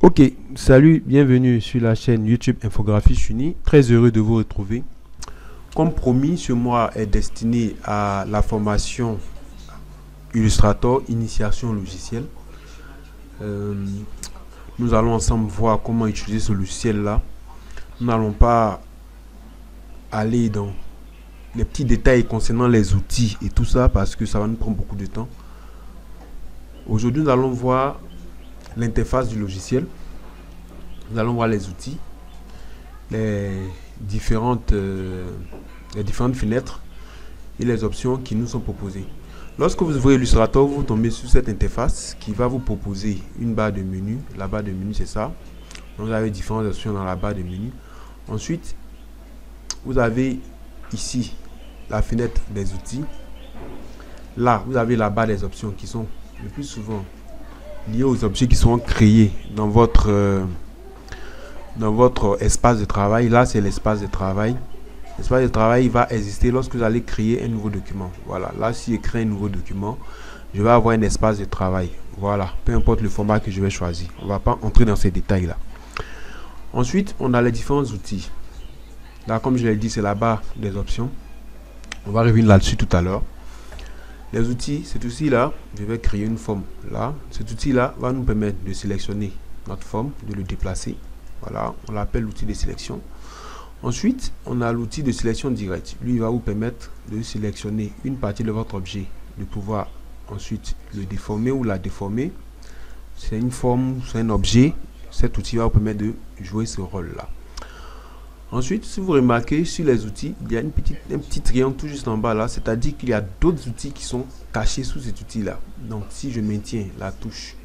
Ok, salut, bienvenue sur la chaîne YouTube Infographie Chuni. Très heureux de vous retrouver. Comme promis, ce mois est destiné à la formation Illustrator, initiation logicielle. Nous allons ensemble voir comment utiliser ce logiciel-là. Nous n'allons pas aller dans les petits détails concernant les outils et tout ça parce que ça va nous prendre beaucoup de temps. Aujourd'hui, nous allons voir l'interface du logiciel. Nous allons voir les outils, les différentes fenêtres et les options qui nous sont proposées. Lorsque vous ouvrez Illustrator, vous tombez sur cette interface qui va vous proposer une barre de menu. La barre de menu, c'est ça. Donc, vous avez différentes options dans la barre de menu. Ensuite, vous avez ici la fenêtre des outils. Là, vous avez la barre des options qui sont le plus souvent liées aux objets qui sont créés dans votre espace de travail. Là, c'est l'espace de travail. L'espace de travail va exister lorsque vous allez créer un nouveau document. Voilà, là, si je crée un nouveau document, je vais avoir un espace de travail. Voilà, peu importe le format que je vais choisir. On ne va pas entrer dans ces détails-là. Ensuite, on a les différents outils. Là, comme je l'ai dit, c'est la barre des options. On va revenir là-dessus tout à l'heure. Les outils, cet outil-là, je vais créer une forme. Là, cet outil-là va nous permettre de sélectionner notre forme, de le déplacer. Voilà, on l'appelle l'outil de sélection. Ensuite, on a l'outil de sélection directe. Lui, il va vous permettre de sélectionner une partie de votre objet, de pouvoir ensuite le déformer ou la déformer. C'est une forme, c'est un objet. Cet outil va vous permettre de jouer ce rôle-là. Ensuite, si vous remarquez sur les outils, il y a un petit triangle tout juste en bas là, c'est-à-dire qu'il y a d'autres outils qui sont cachés sous cet outil-là. Donc, si je maintiens la touche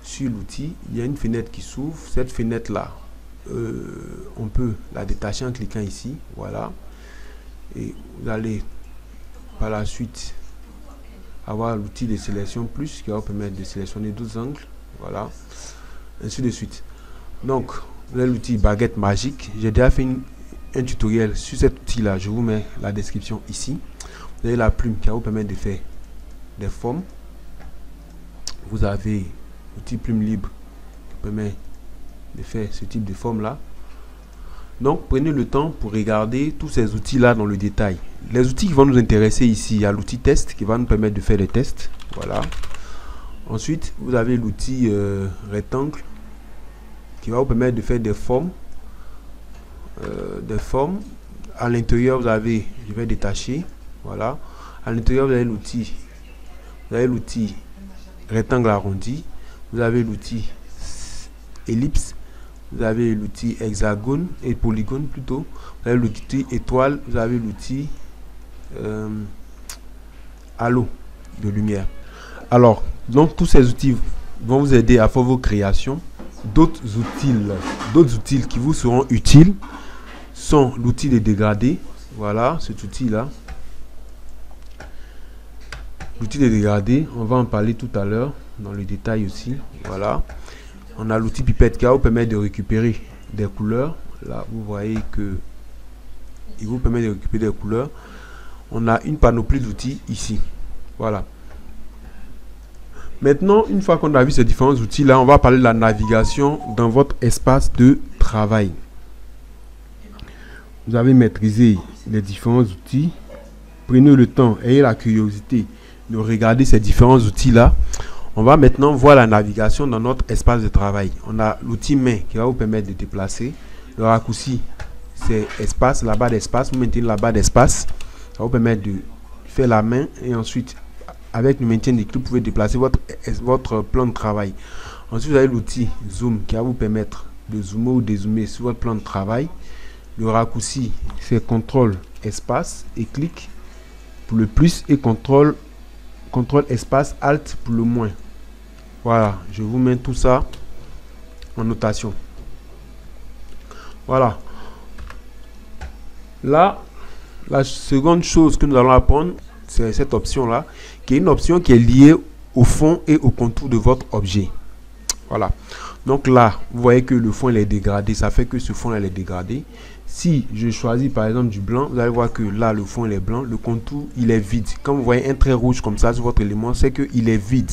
sur l'outil, il y a une fenêtre qui s'ouvre. Cette fenêtre-là, on peut la détacher en cliquant ici. Voilà. Et vous allez par la suite avoir l'outil de sélection plus qui va vous permettre de sélectionner d'autres angles. Voilà. Ainsi de suite. Donc, vous avez l'outil baguette magique. J'ai déjà fait un tutoriel sur cet outil-là. Je vous mets la description ici. Vous avez la plume qui va vous permettre de faire des formes. Vous avez l'outil plume libre qui permet de faire ce type de forme là. Donc prenez le temps pour regarder tous ces outils là dans le détail. Les outils qui vont nous intéresser ici, il y a l'outil test qui va nous permettre de faire des tests. Voilà. Ensuite, vous avez l'outil rectangle qui va vous permettre de faire des formes. À l'intérieur, vous avez, je vais détacher. Voilà. À l'intérieur, vous avez l'outil rectangle arrondi. Vous avez l'outil ellipse. Vous avez l'outil hexagone et polygone plutôt. Vous avez l'outil étoile. Vous avez l'outil halo de lumière. Alors, donc tous ces outils vont vous aider à faire vos créations. D'autres outils qui vous seront utiles sont l'outil de dégradé. Voilà, cet outil-là. L'outil de dégradé, on va en parler tout à l'heure dans le détail aussi. Voilà. On a l'outil pipette qui va vous permettre de récupérer des couleurs. Là, vous voyez que il vous permet de récupérer des couleurs. On a une panoplie d'outils ici. Voilà. Maintenant, une fois qu'on a vu ces différents outils là, on va parler de la navigation dans votre espace de travail. Vous avez maîtrisé les différents outils. Prenez le temps, ayez la curiosité de regarder ces différents outils là. On va maintenant voir la navigation dans notre espace de travail. On a l'outil main qui va vous permettre de déplacer. Le raccourci, c'est espace, la barre d'espace. Vous maintenez la barre d'espace. Ça va vous permettre de faire la main et ensuite, avec le maintien des clics, vous pouvez déplacer votre plan de travail. Ensuite, vous avez l'outil zoom qui va vous permettre de zoomer ou dézoomer sur votre plan de travail. Le raccourci, c'est contrôle espace et clic pour le plus et contrôle espace alt pour le moins. Voilà, je vous mets tout ça en notation. Voilà. Là, la seconde chose que nous allons apprendre, c'est cette option là, qui est une option qui est liée au fond et au contour de votre objet. Voilà. Donc là, vous voyez que le fond il est dégradé, ça fait que ce fond il est dégradé. Si je choisis par exemple du blanc, vous allez voir que là le fond il est blanc, le contour il est vide. Quand vous voyez un trait rouge comme ça sur votre élément, c'est que il est vide.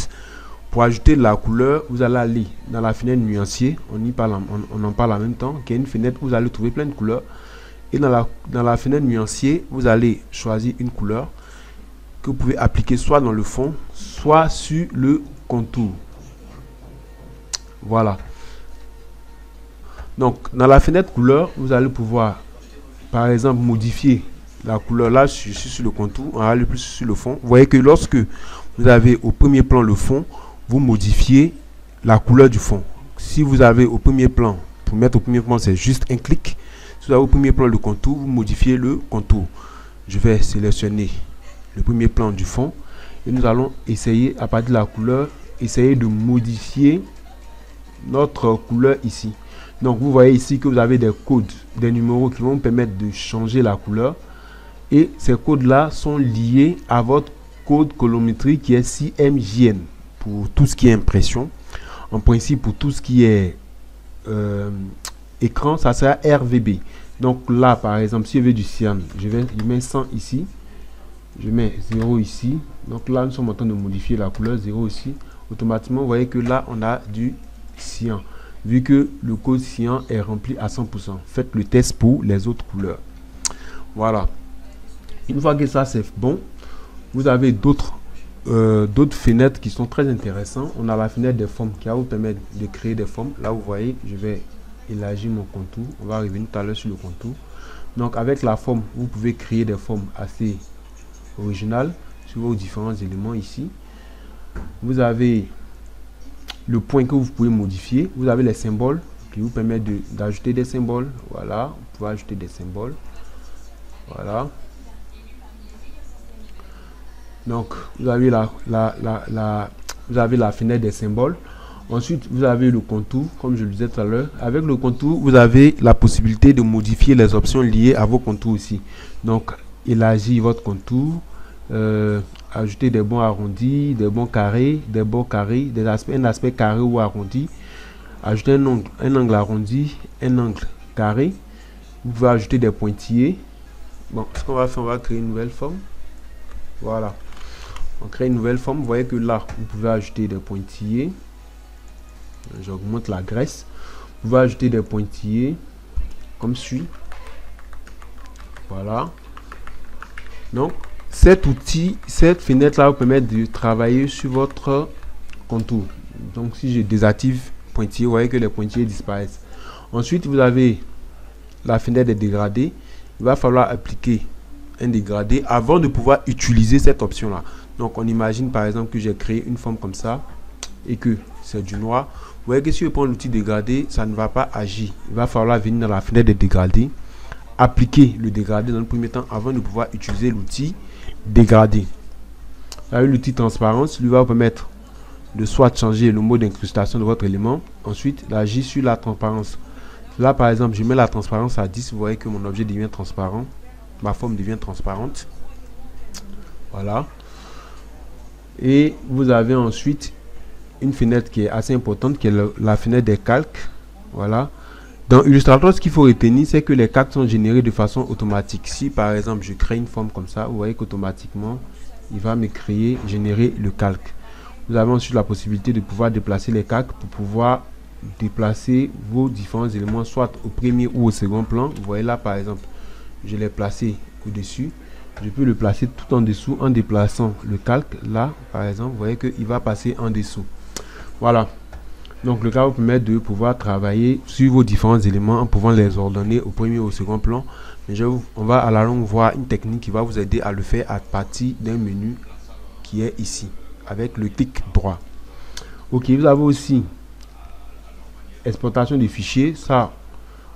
Pour ajouter de la couleur, vous allez aller dans la fenêtre nuancier. On en parle en même temps. Qui est une fenêtre où vous allez trouver plein de couleurs. Et dans la fenêtre nuancier, vous allez choisir une couleur que vous pouvez appliquer soit dans le fond, soit sur le contour. Voilà. Donc, dans la fenêtre couleur, vous allez pouvoir, par exemple, modifier la couleur. Là, je suis sur le contour, on va aller plus sur le fond. Vous voyez que lorsque vous avez au premier plan le fond, vous modifiez la couleur du fond. Si vous avez au premier plan, pour mettre au premier plan, c'est juste un clic. Si vous avez au premier plan le contour, vous modifiez le contour. Je vais sélectionner le premier plan du fond et nous allons essayer, à partir de la couleur, essayer de modifier notre couleur ici. Donc vous voyez ici que vous avez des codes, des numéros qui vont vous permettre de changer la couleur, et ces codes là sont liés à votre code colorimétrique qui est CMJN pour tout ce qui est impression. En principe, pour tout ce qui est écran, ça sera RVB. Donc là, par exemple, si je veux du cyan, je mets 100 ici, je mets 0 ici. Donc là, nous sommes en train de modifier la couleur, 0 ici. Automatiquement, vous voyez que là, on a du cyan. Vu que le code cyan est rempli à 100%. Faites le test pour les autres couleurs. Voilà. Une fois que ça c'est bon, vous avez d'autres fenêtres qui sont très intéressantes. On a la fenêtre des formes qui va vous permettre de créer des formes. Là, vous voyez, je vais élargir mon contour. On va revenir tout à l'heure sur le contour. Donc, avec la forme, vous pouvez créer des formes assez originales sur vos différents éléments ici. Vous avez le point que vous pouvez modifier. Vous avez les symboles qui vous permettent d'ajouter des symboles. Voilà, vous pouvez ajouter des symboles. Voilà. Donc, vous avez vous avez la fenêtre des symboles. Ensuite, vous avez le contour, comme je le disais tout à l'heure. Avec le contour, vous avez la possibilité de modifier les options liées à vos contours ici. Donc, élargir votre contour, ajouter des bords arrondis, des bords carrés, un aspect carré ou arrondi, ajouter un angle arrondi, un angle carré. Vous pouvez ajouter des pointillés. Bon, ce qu'on va faire, on va créer une nouvelle forme. Voilà. On crée une nouvelle forme. Vous voyez que là, vous pouvez ajouter des pointillés. J'augmente la graisse. Vous pouvez ajouter des pointillés comme suit. Voilà. Donc, cet outil, cette fenêtre là vous permet de travailler sur votre contour. Donc, si je désactive pointillé, vous voyez que les pointillés disparaissent. Ensuite, vous avez la fenêtre des dégradés. Il va falloir appliquer un dégradé avant de pouvoir utiliser cette option là. Donc, on imagine par exemple que j'ai créé une forme comme ça et que c'est du noir. Vous voyez que si je prends l'outil dégradé, ça ne va pas agir. Il va falloir venir dans la fenêtre des dégradés, appliquer le dégradé dans le premier temps avant de pouvoir utiliser l'outil dégradé. L'outil transparence lui va vous permettre de soit changer le mode d'incrustation de votre élément, ensuite d'agir sur la transparence. Là par exemple, je mets la transparence à 10, vous voyez que mon objet devient transparent, ma forme devient transparente. Voilà. Et vous avez ensuite une fenêtre qui est assez importante, qui est la fenêtre des calques. Voilà. Dans Illustrator, ce qu'il faut retenir, c'est que les calques sont générés de façon automatique. Si par exemple je crée une forme comme ça, vous voyez qu'automatiquement il va me générer le calque. Vous avez ensuite la possibilité de pouvoir déplacer les calques pour pouvoir déplacer vos différents éléments, soit au premier ou au second plan. Vous voyez là par exemple, je l'ai placé au-dessus. Je peux le placer tout en dessous en déplaçant le calque. Là par exemple, vous voyez qu'il va passer en dessous. Voilà. Donc le cas vous permet de pouvoir travailler sur vos différents éléments en pouvant les ordonner au premier ou au second plan. Mais on va à la longue voir une technique qui va vous aider à le faire à partir d'un menu qui est ici, avec le clic droit. Ok, vous avez aussi exportation des fichiers, ça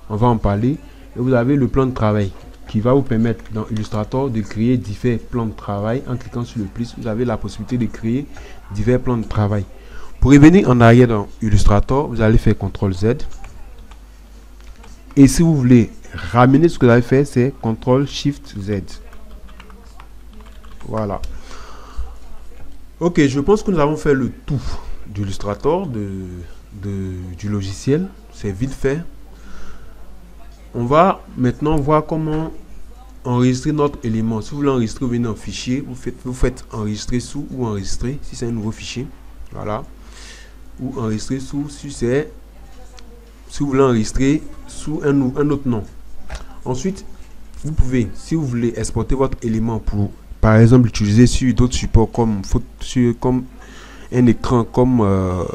on va en parler. Et vous avez le plan de travail qui va vous permettre dans Illustrator de créer divers plans de travail. En cliquant sur le plus, vous avez la possibilité de créer divers plans de travail. Pour revenir en arrière dans Illustrator, vous allez faire CTRL Z. Et si vous voulez ramener ce que vous avez fait, c'est CTRL SHIFT Z. Voilà. Ok, je pense que nous avons fait le tout d'Illustrator, du logiciel. C'est vite fait. On va maintenant voir comment enregistrer notre élément. Si vous voulez enregistrer, vous venez en fichier, vous faites enregistrer sous ou enregistrer si c'est un nouveau fichier. Voilà. ou enregistrer si vous voulez enregistrer sous un autre nom. Ensuite, vous pouvez, si vous voulez exporter votre élément pour, par exemple, l'utiliser sur d'autres supports comme un écran, comme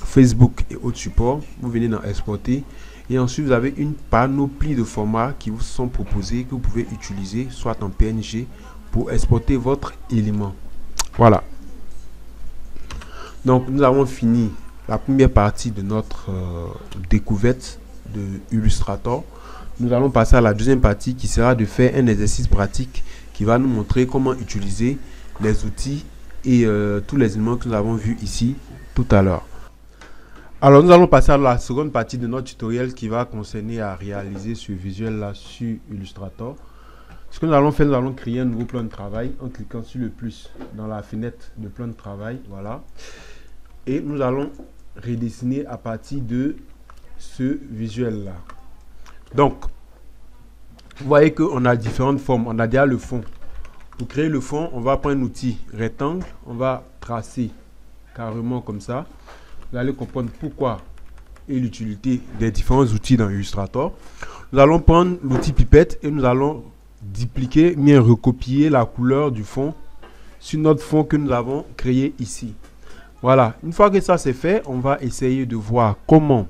Facebook et autres supports, vous venez dans exporter. Et ensuite, vous avez une panoplie de formats qui vous sont proposés, que vous pouvez utiliser, soit en PNG, pour exporter votre élément. Voilà. Donc, nous avons fini la première partie de notre découverte de Illustrator. Nous allons passer à la deuxième partie qui sera de faire un exercice pratique qui va nous montrer comment utiliser les outils et tous les éléments que nous avons vus ici tout à l'heure. Alors, nous allons passer à la seconde partie de notre tutoriel qui va concerner à réaliser ce visuel là sur Illustrator. Ce que nous allons faire, nous allons créer un nouveau plan de travail en cliquant sur le plus dans la fenêtre de plan de travail. Voilà. Et nous allons redessiner à partir de ce visuel là. Donc, vous voyez qu'on a différentes formes. On a déjà le fond. Pour créer le fond, on va prendre un outil rectangle. On va tracer carrément comme ça. Vous allez comprendre pourquoi et l'utilité des différents outils dans Illustrator. Nous allons prendre l'outil pipette et nous allons dupliquer, bien recopier la couleur du fond sur notre fond que nous avons créé ici. Voilà. Une fois que ça c'est fait, on va essayer de voir comment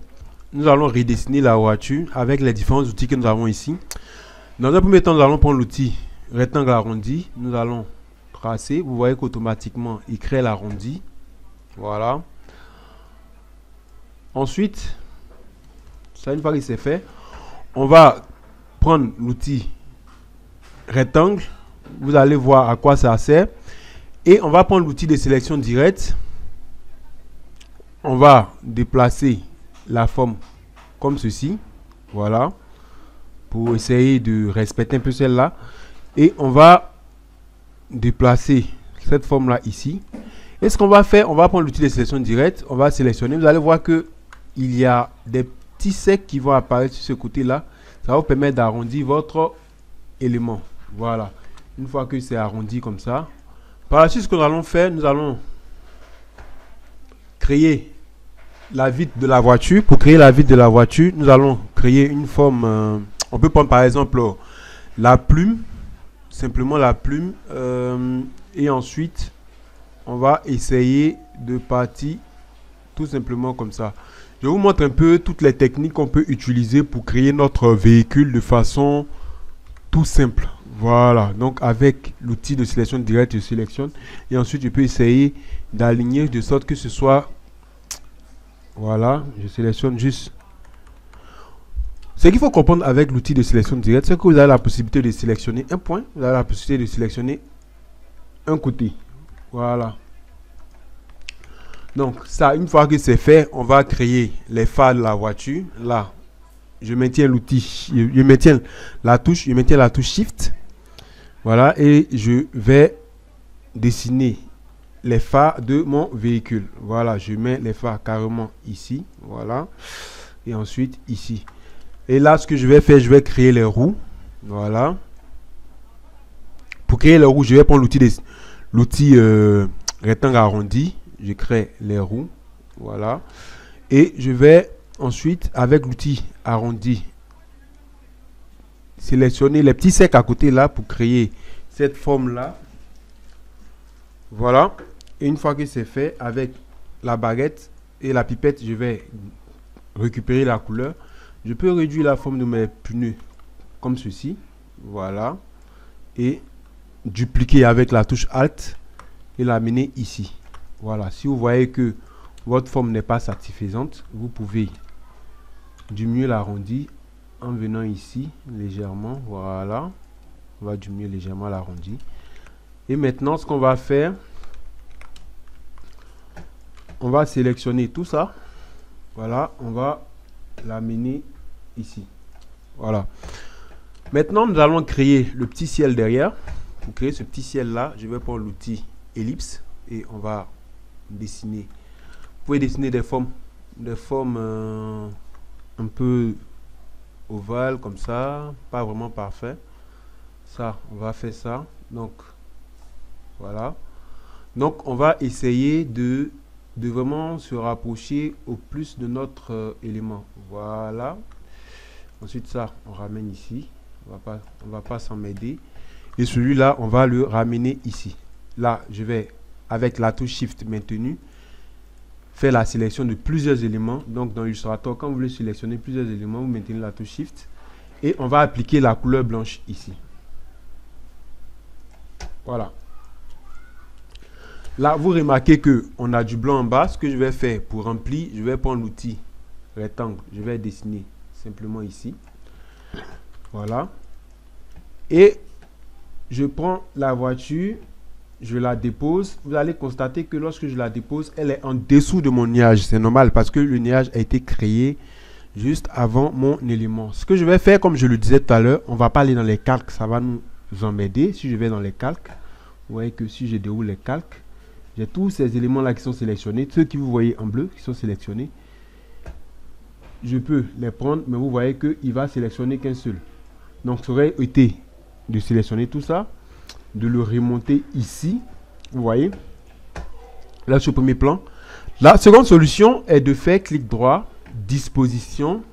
nous allons redessiner la voiture avec les différents outils que nous avons ici. Dans un premier temps, nous allons prendre l'outil rectangle arrondi. Nous allons tracer. Vous voyez qu'automatiquement, il crée l'arrondi. Voilà. Ensuite, ça une fois que c'est fait, on va prendre l'outil rectangle. Vous allez voir à quoi ça sert. Et on va prendre l'outil de sélection directe. On va déplacer la forme comme ceci. Voilà. Pour essayer de respecter un peu celle-là. Et on va déplacer cette forme-là ici. Et ce qu'on va faire, on va prendre l'outil de sélection directe. On va sélectionner. Vous allez voir que il y a des petits cercles qui vont apparaître sur ce côté-là. Ça va vous permettre d'arrondir votre élément. Voilà. Une fois que c'est arrondi comme ça. Par la suite, ce que nous allons faire, nous allons créer la vitre de la voiture. Pour créer la vitre de la voiture, nous allons créer une forme. On peut prendre par exemple la plume. Simplement la plume. Et ensuite, on va essayer de partir tout simplement comme ça. Je vous montre un peu toutes les techniques qu'on peut utiliser pour créer notre véhicule de façon tout simple. Voilà, donc avec l'outil de sélection directe, je sélectionne et ensuite je peux essayer d'aligner de sorte que ce soit, voilà, je sélectionne juste. Ce qu'il faut comprendre avec l'outil de sélection directe, c'est que vous avez la possibilité de sélectionner un point, vous avez la possibilité de sélectionner un côté. Voilà. Donc ça, une fois que c'est fait, on va créer les phares de la voiture. Là, je maintiens l'outil, je maintiens la touche Shift. Voilà, et je vais dessiner les phares de mon véhicule. Voilà, je mets les phares carrément ici. Voilà, et ensuite ici. Et là, ce que je vais faire, je vais créer les roues. Voilà. Pour créer les roues, je vais prendre l'outil rectangle arrondi. Je crée les roues, voilà, et je vais ensuite avec l'outil arrondi sélectionner les petits cercles à côté là pour créer cette forme là, voilà. Et une fois que c'est fait, avec la baguette et la pipette, je vais récupérer la couleur. Je peux réduire la forme de mes pneus comme ceci, voilà, et dupliquer avec la touche Alt et l'amener ici. Voilà, si vous voyez que votre forme n'est pas satisfaisante, vous pouvez diminuer l'arrondi en venant ici légèrement. Voilà, on va diminuer légèrement l'arrondi. Et maintenant, ce qu'on va faire, on va sélectionner tout ça. Voilà, on va l'amener ici. Voilà. Maintenant, nous allons créer le petit ciel derrière. Pour créer ce petit ciel là, je vais prendre l'outil ellipse et on va dessiner. Vous pouvez dessiner des formes un peu ovales comme ça, pas vraiment parfait. Ça, on va faire ça. Donc voilà. Donc on va essayer de de vraiment se rapprocher au plus de notre élément. Voilà. Ensuite, ça, on ramène ici. On va pas s'emmêler. Et celui-là, on va le ramener ici. Là, je vais, avec la touche Shift maintenue, faire la sélection de plusieurs éléments. Donc, dans Illustrator, quand vous voulez sélectionner plusieurs éléments, vous maintenez la touche Shift. Et on va appliquer la couleur blanche ici. Voilà. Là, vous remarquez qu'on a du blanc en bas. Ce que je vais faire pour remplir, je vais prendre l'outil rectangle. Je vais dessiner simplement ici. Voilà. Et je prends la voiture, je la dépose. Vous allez constater que lorsque je la dépose, elle est en dessous de mon nuage. C'est normal parce que le nuage a été créé juste avant mon élément. Ce que je vais faire, comme je le disais tout à l'heure, on ne va pas aller dans les calques. Ça va nous emmerder. Si je vais dans les calques, vous voyez que si je déroule les calques, j'ai tous ces éléments-là qui sont sélectionnés. Ceux que vous voyez en bleu, qui sont sélectionnés. Je peux les prendre, mais vous voyez qu'il va sélectionner qu'un seul. Donc, ça aurait été de sélectionner tout ça, de le remonter ici. Vous voyez, là, sur le premier plan. La seconde solution est de faire clic droit, disposition,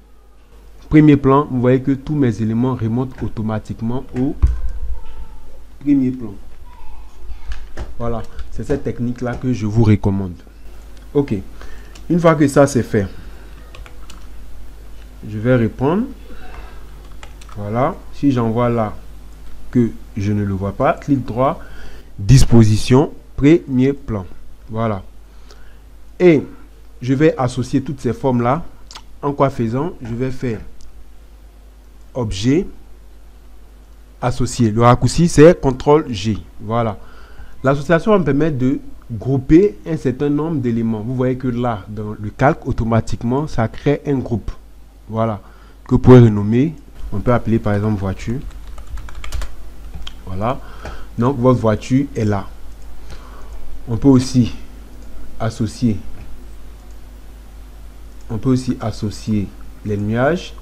premier plan. Vous voyez que tous mes éléments remontent automatiquement au premier plan. Voilà, c'est cette technique-là que je vous recommande. Ok, une fois que ça c'est fait, je vais reprendre. Voilà, si j'envoie là que je ne le vois pas, clic droit, disposition, premier plan. Voilà. Et je vais associer toutes ces formes-là. En quoi faisant, je vais faire objet, associer. Le raccourci, c'est CTRL-G. Voilà. L'association va me permettre de grouper un certain nombre d'éléments. Vous voyez que là, dans le calque, automatiquement, ça crée un groupe. Voilà. Que vous pouvez renommer. On peut appeler par exemple voiture. Voilà. Donc, votre voiture est là. On peut aussi associer. On peut aussi associer les nuages.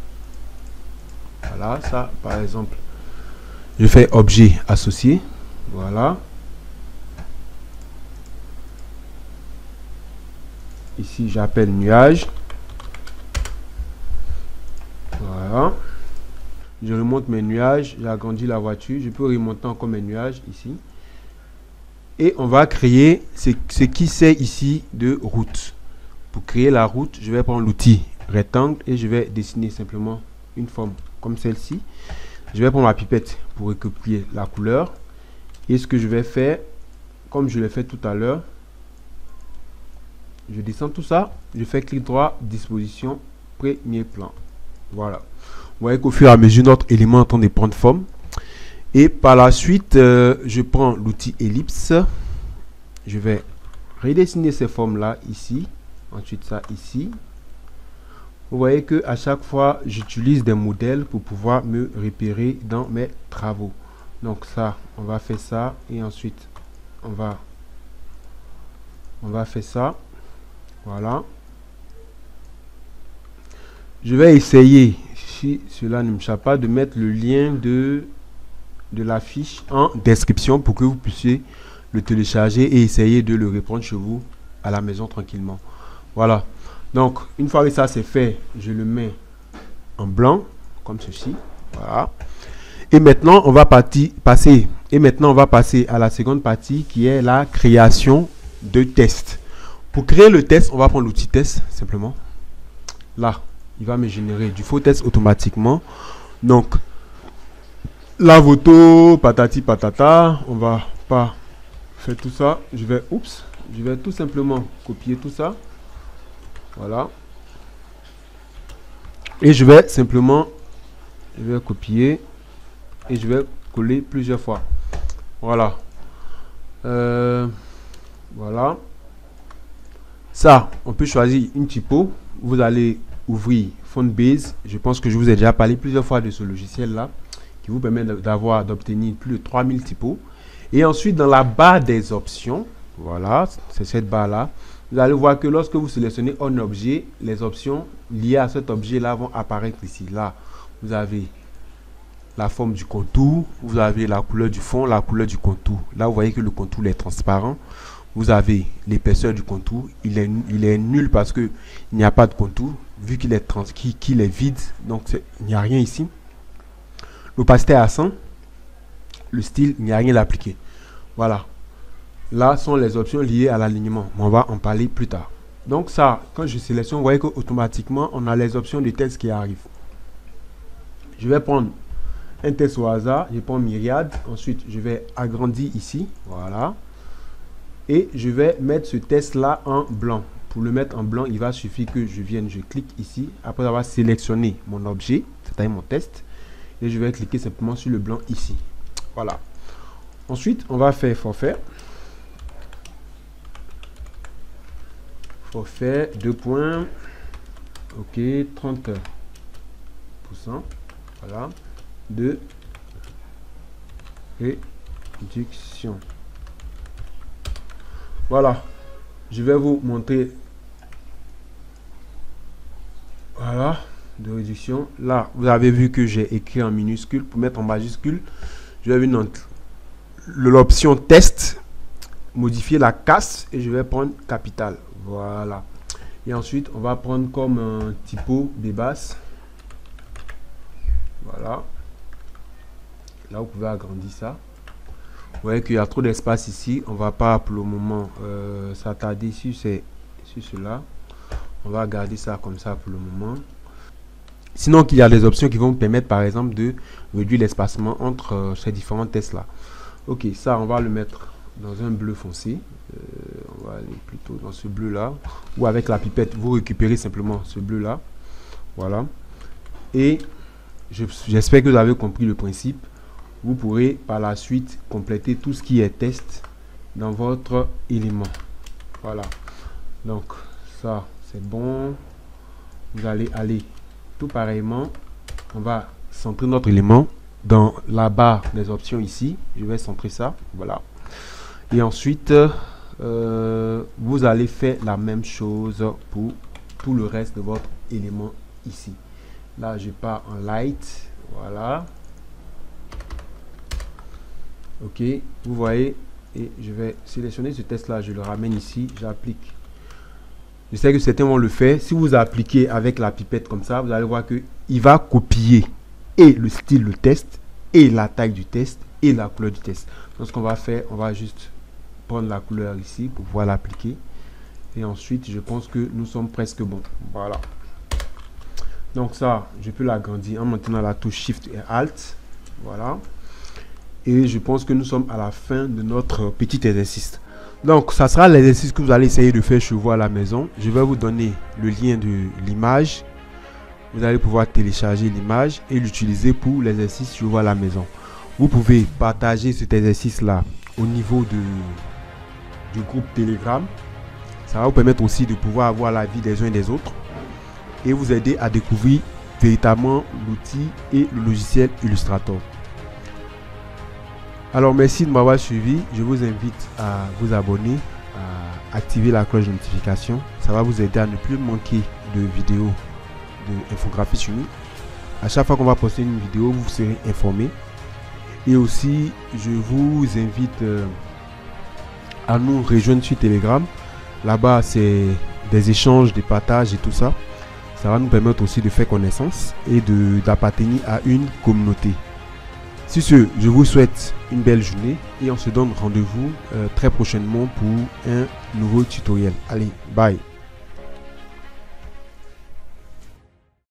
Voilà. Ça, par exemple, je fais objet associé. Voilà. Ici, j'appelle nuage. Voilà. Je remonte mes nuages. J'agrandis la voiture. Je peux remonter encore mes nuages ici. Et on va créer ce qui c'est ici de route. Pour créer la route, je vais prendre l'outil rectangle et je vais dessiner simplement une forme comme celle-ci. Je vais prendre ma pipette pour recopier la couleur. Et ce que je vais faire, comme je l'ai fait tout à l'heure, je descends tout ça, je fais clic droit, disposition, premier plan. Voilà. Vous voyez qu'au fur et à mesure, notre élément est en train de prendre forme. Et par la suite, je prends l'outil ellipse. Je vais redessiner ces formes-là ici. Ensuite, ça ici. Vous voyez que à chaque fois, j'utilise des modèles pour pouvoir me repérer dans mes travaux. Donc ça, on va faire ça. Et ensuite, on va faire ça. Voilà. Je vais essayer, si cela ne me chape pas, de mettre le lien de la fiche en description pour que vous puissiez le télécharger et essayer de le reprendre chez vous à la maison tranquillement. Voilà. Donc, une fois que ça c'est fait, je le mets en blanc, comme ceci. Voilà. Et maintenant, on va passer à la seconde partie qui est la création de tests. Pour créer le test, on va prendre l'outil test simplement. Là, il va me générer du faux test automatiquement. Donc, la photo, patati patata, on va pas faire tout ça. Je vais tout simplement copier tout ça. Voilà. Et je vais copier et je vais coller plusieurs fois. Voilà. Voilà. Ça, on peut choisir une typo. Vous allez ouvrir Fontbase. Je pense que je vous ai déjà parlé plusieurs fois de ce logiciel-là qui vous permet d'obtenir plus de 3000 typos. Et ensuite, dans la barre des options, voilà, c'est cette barre-là, vous allez voir que lorsque vous sélectionnez un objet, les options liées à cet objet-là vont apparaître ici. Là, vous avez la forme du contour, vous avez la couleur du fond, la couleur du contour. Là, vous voyez que le contour est transparent. vous avez l'épaisseur du contour. Il est nul parce que il n'y a pas de contour, vu qu'il est qu'il est vide, donc il n'y a rien ici. L'opacité à 100. Le style, il n'y a rien d'appliqué. Voilà. Là sont les options liées à l'alignement. On va en parler plus tard. Donc ça, quand je sélectionne, vous voyez qu'automatiquement, on a les options de texte qui arrivent. Je vais prendre un texte au hasard. Je prends Myriade. Ensuite, je vais agrandir ici. Voilà. Et je vais mettre ce texte-là en blanc. Pour le mettre en blanc, il va suffire que je vienne, je clique ici. Après avoir sélectionné mon objet, c'est-à-dire mon texte. Et je vais cliquer simplement sur le blanc ici. Voilà. Ensuite, on va faire forfait. Forfait, 2 points. Ok, 30%. Voilà. De réduction. Voilà. Je vais vous montrer. Voilà. De réduction. Là, vous avez vu que j'ai écrit en minuscule. Pour mettre en majuscule, je vais venir dans l'option test, modifier la casse et je vais prendre capital. Voilà. Et ensuite, on va prendre comme un typo des basses. Voilà. Là, vous pouvez agrandir ça. Vous voyez qu'il y a trop d'espace ici. On va pas pour le moment s'attarder sur cela. On va garder ça comme ça pour le moment. Sinon, il y a des options qui vont me permettre, par exemple, de réduire l'espacement entre ces différents tests là. Ok, ça, on va le mettre dans un bleu foncé. On va aller plutôt dans ce bleu là. Ou avec la pipette, vous récupérez simplement ce bleu là. Voilà. Et j'espère que vous avez compris le principe. Vous pourrez par la suite compléter tout ce qui est test dans votre élément. Voilà. Donc, ça, c'est bon. Vous allez aller tout pareillement. On va centrer notre élément dans la barre des options ici. Je vais centrer ça. Voilà. Et ensuite, vous allez faire la même chose pour tout le reste de votre élément ici. Là, je pars en light. Voilà. Ok, vous voyez, et je vais sélectionner ce test là, je le ramène ici, j'applique. Je sais que certains vont le faire. Si vous appliquez avec la pipette comme ça, vous allez voir que il va copier et le style du test, et la taille du test, et la couleur du test. Donc ce qu'on va faire, on va juste prendre la couleur ici pour pouvoir l'appliquer. Et ensuite, je pense que nous sommes presque bons. Voilà. Donc ça, je peux l'agrandir en maintenant la touche Shift et Alt. Voilà. Et je pense que nous sommes à la fin de notre petit exercice. Donc, ça sera l'exercice que vous allez essayer de faire chez vous à la maison. Je vais vous donner le lien de l'image. Vous allez pouvoir télécharger l'image et l'utiliser pour l'exercice chez vous à la maison. Vous pouvez partager cet exercice-là au niveau du groupe Telegram. Ça va vous permettre aussi de pouvoir avoir l'avis des uns et des autres et vous aider à découvrir véritablement l'outil et le logiciel Illustrator. Alors merci de m'avoir suivi. Je vous invite à vous abonner, à activer la cloche de notification. Ça va vous aider à ne plus manquer de vidéos d'infographie sur nous. À chaque fois qu'on va poster une vidéo, vous serez informé. Et aussi, je vous invite à nous rejoindre sur Telegram. Là-bas, c'est des échanges, des partages et tout ça. Ça va nous permettre aussi de faire connaissance et d'appartenir à une communauté. Sur ce, je vous souhaite une belle journée et on se donne rendez-vous très prochainement pour un nouveau tutoriel. Allez, bye!